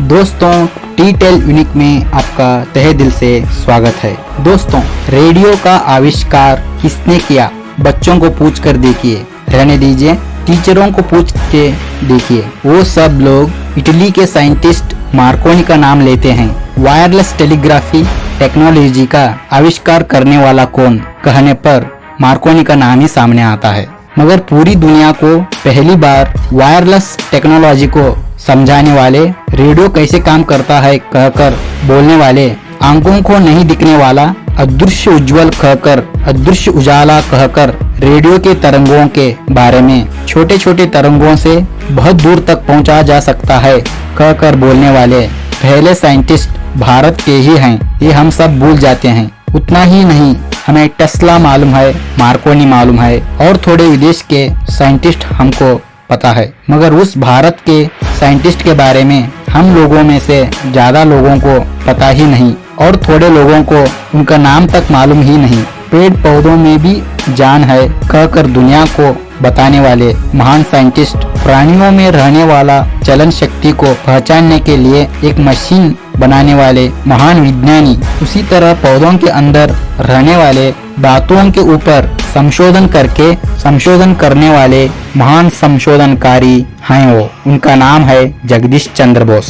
दोस्तों, T tail unique में आपका तहे दिल से स्वागत है। दोस्तों, रेडियो का आविष्कार किसने किया? बच्चों को पूछ कर देखिए, रहने दीजिए, टीचरों को पूछ के देखिए। वो सब लोग इटली के साइंटिस्ट मार्कोनी का नाम लेते हैं। वायरलेस टेलीग्राफी टेक्नोलॉजी का आविष्कार करने वाला कौन कहने पर मार्कोनी का नाम ही सामने आता है। मगर पूरी दुनिया को पहली बार वायरलेस टेक्नोलॉजी को समझाने वाले, रेडियो कैसे काम करता है कहकर बोलने वाले, आंखों को नहीं दिखने वाला अदृश्य उज्जवल कहकर, अदृश्य उजाला कहकर रेडियो के तरंगों के बारे में, छोटे छोटे तरंगों से बहुत दूर तक पहुंचा जा सकता है कहकर बोलने वाले पहले साइंटिस्ट भारत के ही हैं। ये हम सब भूल जाते हैं। उतना ही नहीं, हमें टेस्ला मालूम है, मार्कोनी मालूम है और थोड़े विदेश के साइंटिस्ट हमको पता है, मगर उस भारत के साइंटिस्ट के बारे में हम लोगों में से ज्यादा लोगों को पता ही नहीं और थोड़े लोगों को उनका नाम तक मालूम ही नहीं। पेड़ पौधों में भी जान है कहकर दुनिया को बताने वाले महान साइंटिस्ट, प्राणियों में रहने वाला चलन शक्ति को पहचानने के लिए एक मशीन बनाने वाले महान विज्ञानी, उसी तरह पौधों के अंदर रहने वाले धातुओं के ऊपर संशोधन करके संशोधन करने वाले महान संशोधनकारी हैं वो। उनका नाम है जगदीश चंद्र बोस।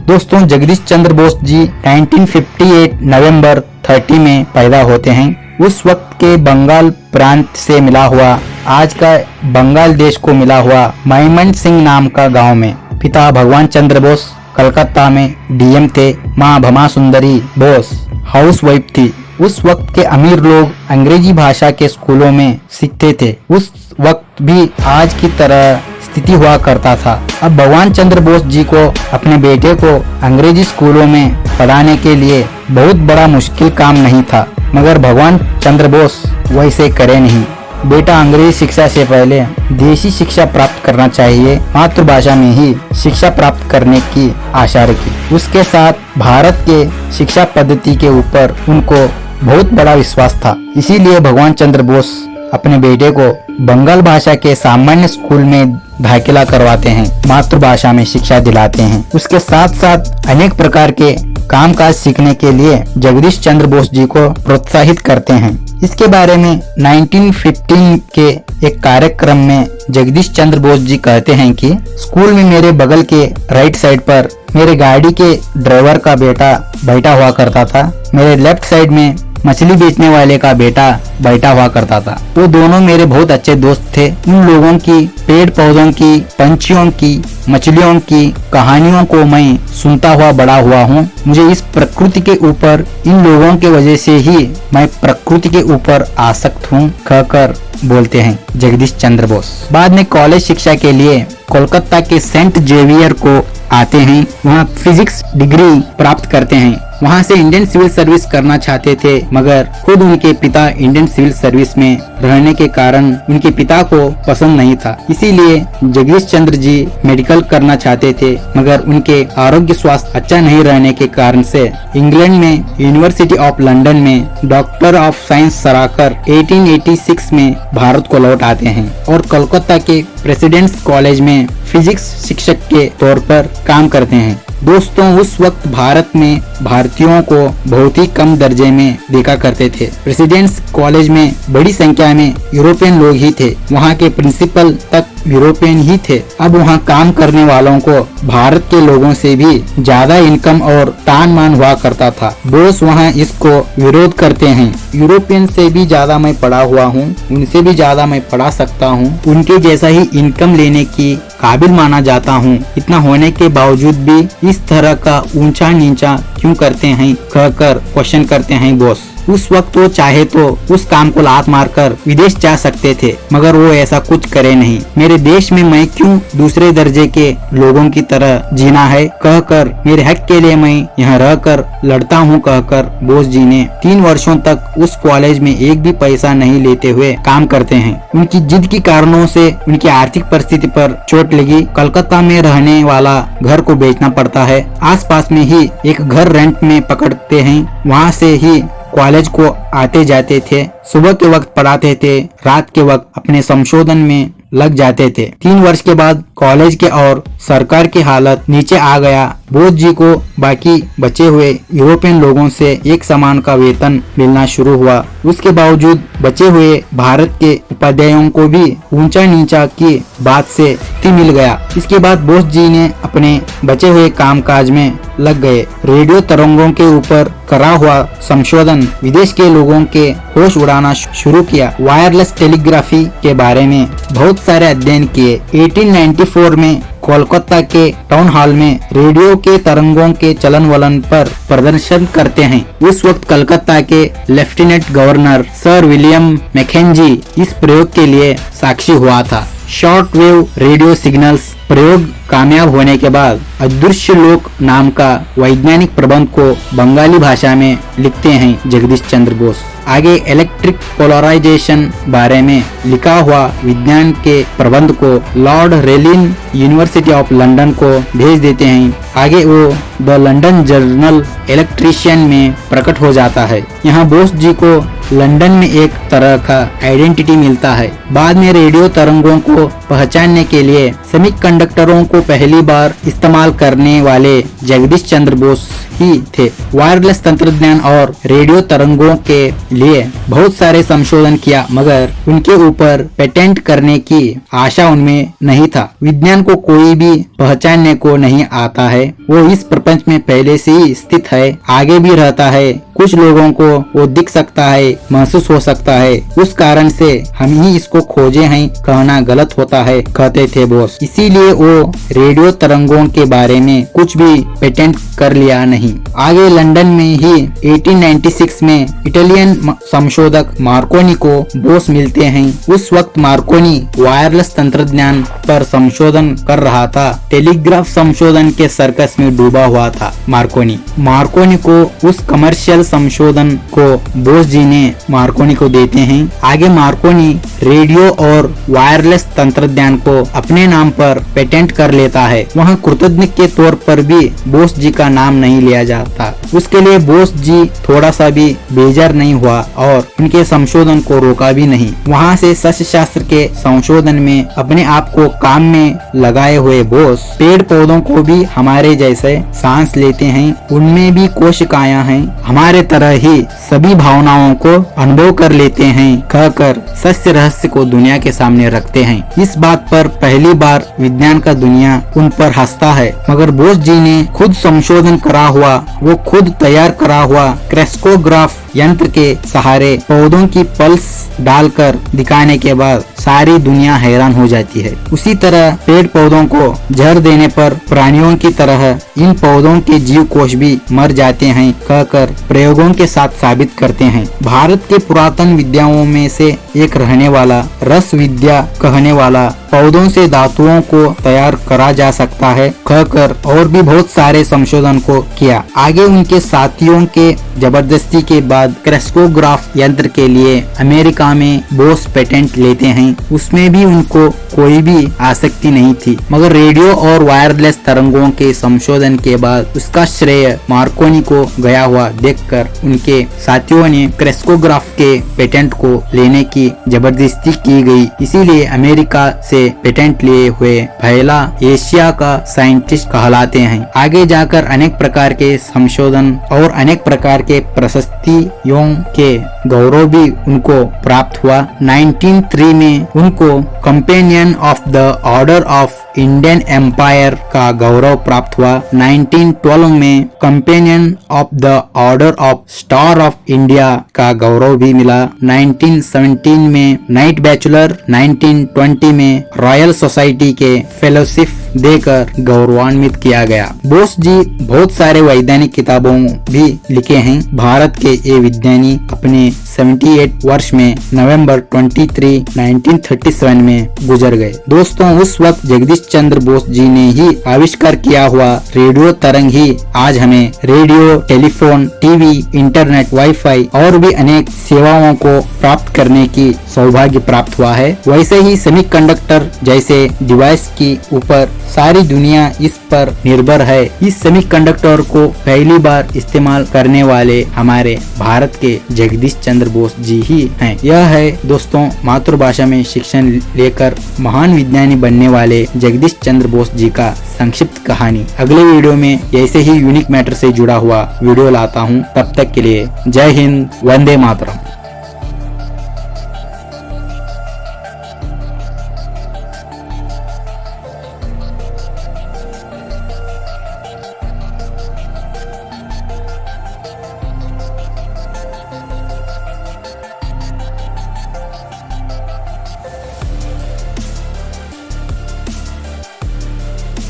दोस्तों, जगदीश चंद्र बोस जी 1958 नवंबर 30 में पैदा होते हैं। उस वक्त के बंगाल प्रांत से मिला हुआ, आज का बंगाल देश को मिला हुआ मैमन सिंह नाम का गांव में। पिता भगवान चंद्र बोस कलकत्ता में डीएम थे। माँ भमा सुंदरी बोस हाउस वाइफ थी। उस वक्त के अमीर लोग अंग्रेजी भाषा के स्कूलों में सीखते थे। उस वक्त भी आज की तरह स्थिति हुआ करता था। अब भगवान चंद्र बोस जी को अपने बेटे को अंग्रेजी स्कूलों में पढ़ाने के लिए बहुत बड़ा मुश्किल काम नहीं था, मगर भगवान चंद्र बोस वैसे करे नहीं। बेटा अंग्रेजी शिक्षा से पहले देसी शिक्षा प्राप्त करना चाहिए, मातृभाषा में ही शिक्षा प्राप्त करने की आशा रखी। उसके साथ भारत के शिक्षा पद्धति के ऊपर उनको बहुत बड़ा विश्वास था। इसीलिए भगवान चंद्र बोस अपने बेटे को बंगाल भाषा के सामान्य स्कूल में दाखिला करवाते हैं, मातृभाषा में शिक्षा दिलाते हैं। उसके साथ साथ अनेक प्रकार के कामकाज सीखने के लिए जगदीश चंद्र बोस जी को प्रोत्साहित करते हैं। इसके बारे में 1915 के एक कार्यक्रम में जगदीश चंद्र बोस जी कहते हैं कि स्कूल में मेरे बगल के राइट साइड पर मेरे गाड़ी के ड्राइवर का बेटा बैठा हुआ करता था, मेरे लेफ्ट साइड में मछली बेचने वाले का बेटा बैठा हुआ करता था। वो दोनों मेरे बहुत अच्छे दोस्त थे। उन लोगों की, पेड़ पौधों की, पंछियों की, मछलियों की कहानियों को मैं सुनता हुआ बड़ा हुआ हूँ। मुझे इस प्रकृति के ऊपर, इन लोगों के वजह से ही मैं प्रकृति के ऊपर आसक्त हूँ कहकर बोलते हैं जगदीश चंद्र बोस। बाद में कॉलेज शिक्षा के लिए कोलकाता के सेंट जेवियर को आते हैं। वहाँ फिजिक्स डिग्री प्राप्त करते हैं। वहाँ से इंडियन सिविल सर्विस करना चाहते थे, मगर खुद उनके पिता इंडियन सिविल सर्विस में रहने के कारण उनके पिता को पसंद नहीं था। इसीलिए जगदीश चंद्र जी मेडिकल करना चाहते थे, मगर उनके आरोग्य स्वास्थ्य अच्छा नहीं रहने के कारण से इंग्लैंड में यूनिवर्सिटी ऑफ लंदन में डॉक्टर ऑफ साइंस सराकर 1886 में भारत को लौट आते हैं और कोलकाता के प्रेसिडेंट्स कॉलेज में फिजिक्स शिक्षक के तौर पर काम करते हैं। दोस्तों, उस वक्त भारत में भारतीयों को बहुत ही कम दर्जे में देखा करते थे। प्रेसिडेंट्स कॉलेज में बड़ी संख्या में यूरोपियन लोग ही थे। वहाँ के प्रिंसिपल तक यूरोपियन ही थे। अब वहाँ काम करने वालों को भारत के लोगों से भी ज्यादा इनकम और तान मान हुआ करता था। बोस वहाँ इसको विरोध करते हैं। यूरोपियन से भी ज्यादा मैं पढ़ा हुआ हूँ, उनसे भी ज्यादा मैं पढ़ा सकता हूँ, उनके जैसा ही इनकम लेने की काबिल माना जाता हूँ। इतना होने के बावजूद भी इस तरह का ऊंचा नीचा क्यों करते हैं कहकर क्वेश्चन करते हैं बोस। उस वक्त वो चाहे तो उस काम को लात मारकर विदेश जा सकते थे, मगर वो ऐसा कुछ करे नहीं। मेरे देश में मैं क्यों दूसरे दर्जे के लोगों की तरह जीना है कहकर, मेरे हक के लिए मैं यहाँ रहकर लड़ता हूँ कहकर बोस जी ने 3 वर्षों तक उस कॉलेज में एक भी पैसा नहीं लेते हुए काम करते हैं। उनकी जिद के कारणों से उनकी आर्थिक परिस्थिति पर चोट लगी। कलकत्ता में रहने वाला घर को बेचना पड़ता है। आसपास में ही एक घर रेंट में पकड़ते हैं। वहाँ से ही कॉलेज को आते जाते थे। सुबह के वक्त पढ़ाते थे, रात के वक्त अपने संशोधन में लग जाते थे। 3 वर्ष के बाद कॉलेज के और सरकार की हालत नीचे आ गया। बोस जी को बाकी बचे हुए यूरोपियन लोगों से एक समान का वेतन मिलना शुरू हुआ। उसके बावजूद बचे हुए भारत के उपाध्यायों को भी ऊंचा नीचा की बात से मुक्ति मिल गया। इसके बाद बोस जी ने अपने बचे हुए कामकाज में लग गए। रेडियो तरंगों के ऊपर करा हुआ संशोधन विदेश के लोगों के होश उड़ाना शुरू किया। वायरलेस टेलीग्राफी के बारे में बहुत सारे अध्ययन किए। 1894 में कोलकाता के टाउन हॉल में रेडियो के तरंगों के चलन वलन पर प्रदर्शन करते हैं। उस वक्त कलकत्ता के lieutenant governor sir William Mackenzie इस प्रयोग के लिए साक्षी हुआ था। शॉर्ट वेव रेडियो सिग्नल्स प्रयोग कामयाब होने के बाद अदृश्य लोक नाम का वैज्ञानिक प्रबंध को बंगाली भाषा में लिखते हैं जगदीश चंद्र बोस। आगे इलेक्ट्रिक पोलराइजेशन बारे में लिखा हुआ विज्ञान के प्रबंध को लॉर्ड रेलिन यूनिवर्सिटी ऑफ लंदन को भेज देते हैं। आगे वो द लंदन जर्नल इलेक्ट्रिशियन में प्रकट हो जाता है। यहाँ बोस जी को लंदन में एक तरह का आइडेंटिटी मिलता है। बाद में रेडियो तरंगों को पहचानने के लिए सेमीकंडक्टरों को पहली बार इस्तेमाल करने वाले जगदीश चंद्र बोस ही थे। वायरलेस तंत्रज्ञान और रेडियो तरंगों के लिए बहुत सारे संशोधन किया, मगर उनके ऊपर पेटेंट करने की आशा उनमें नहीं था। विज्ञान को कोई भी पहचानने को नहीं आता है, वो इस प्रपंच में पहले से ही स्थित है, आगे भी रहता है। कुछ लोगों को वो दिख सकता है, महसूस हो सकता है, उस कारण से हम ही इसको खोजे हैं कहना गलत होता है, कहते थे बोस। इसीलिए वो रेडियो तरंगों के बारे में कुछ भी पेटेंट कर लिया नहीं। आगे लंदन में ही 1896 में इटालियन संशोधक मार्कोनी को बोस मिलते हैं। उस वक्त मार्कोनी वायरलेस तंत्रज्ञान पर संशोधन कर रहा था। टेलीग्राफ संशोधन के सर्कस में डूबा हुआ था मार्कोनी को उस कमर्शियल संशोधन को बोस जी ने मार्कोनी को देते हैं। आगे मार्कोनी रेडियो और वायरलेस तंत्रज्ञान को अपने नाम पर पेटेंट कर लेता है। वहाँ कृतज्ञ के तौर पर भी बोस जी का नाम नहीं लिया जाता। उसके लिए बोस जी थोड़ा सा भी बेजार नहीं हुआ और उनके संशोधन को रोका भी नहीं। वहाँ से सस्य शास्त्र के संशोधन में अपने आप को काम में लगाए हुए बोस पेड़ पौधों को भी हमारे जैसे सांस लेते हैं, उनमें भी कोशिकाएं हैं, हमारे तरह ही सभी भावनाओं को अनुभव कर लेते हैं कहकर सस्य रहस्य को दुनिया के सामने रखते हैं। इस बात पर पहली बार विज्ञान का दुनिया उन पर हंसता है, मगर बोस जी ने खुद संशोधन करा हुआ, वो खुद तैयार करा हुआ क्रेस्कोग्राफ यंत्र के सहारे पौधों की पल्स डालकर दिखाने के बाद सारी दुनिया हैरान हो जाती है। उसी तरह पेड़ पौधों को जहर देने पर प्राणियों की तरह इन पौधों के जीव कोश भी मर जाते हैं कहकर प्रयोगों के साथ साबित करते हैं। भारत के पुरातन विद्याओं में से एक रहने वाला रस विद्या कहने वाला पौधों से धातुओं को तैयार करा जा सकता है कहकर और भी बहुत सारे संशोधन को किया। आगे उनके साथियों के जबरदस्ती के बाद क्रेस्कोग्राफ यंत्र के लिए अमेरिका में बोस पेटेंट लेते हैं। उसमें भी उनको कोई भी आसक्ति नहीं थी, मगर रेडियो और वायरलेस तरंगों के संशोधन के बाद उसका श्रेय मार्कोनी को गया हुआ देखकर उनके साथियों ने क्रेस्कोग्राफ के पेटेंट को लेने की जबरदस्ती की गई। इसीलिए अमेरिका से पेटेंट लिए हुए पहला एशिया का साइंटिस्ट कहलाते हैं। आगे जाकर अनेक प्रकार के संशोधन और अनेक प्रकार के प्रशस्तियों के गौरव भी उनको प्राप्त हुआ। 1903 में उनको companion of the order of Indian empire का गौरव प्राप्त हुआ। 1912 में companion of the order of star of India का गौरव भी मिला। 1917 में नाइट बैचलर, 1920 में रॉयल सोसाइटी के फेलोशिप देकर गौरवान्वित किया गया। बोस जी बहुत सारे वैज्ञानिक किताबों भी लिखे हैं। भारत के ये विज्ञानी अपने 78 वर्ष में नवंबर 23, 1937 में गुजर गए। दोस्तों, उस वक्त जगदीश चंद्र बोस जी ने ही आविष्कार किया हुआ रेडियो तरंग ही आज हमें radio, telephone, TV, internet, wifi और भी अनेक सेवाओं को प्राप्त करने की सौभाग्य प्राप्त हुआ है। वैसे ही सेमीकंडक्टर जैसे डिवाइस की ऊपर सारी दुनिया इस पर निर्भर है। इस सेमीकंडक्टर को पहली बार इस्तेमाल करने वाले हमारे भारत के जगदीश चंद्र चंद्र बोस जी ही हैं। यह है दोस्तों मातृभाषा में शिक्षण लेकर महान विज्ञानी बनने वाले जगदीश चंद्र बोस जी का संक्षिप्त कहानी। अगले वीडियो में ऐसे ही यूनिक मैटर से जुड़ा हुआ वीडियो लाता हूँ। तब तक के लिए जय हिंद, वंदे मातरम।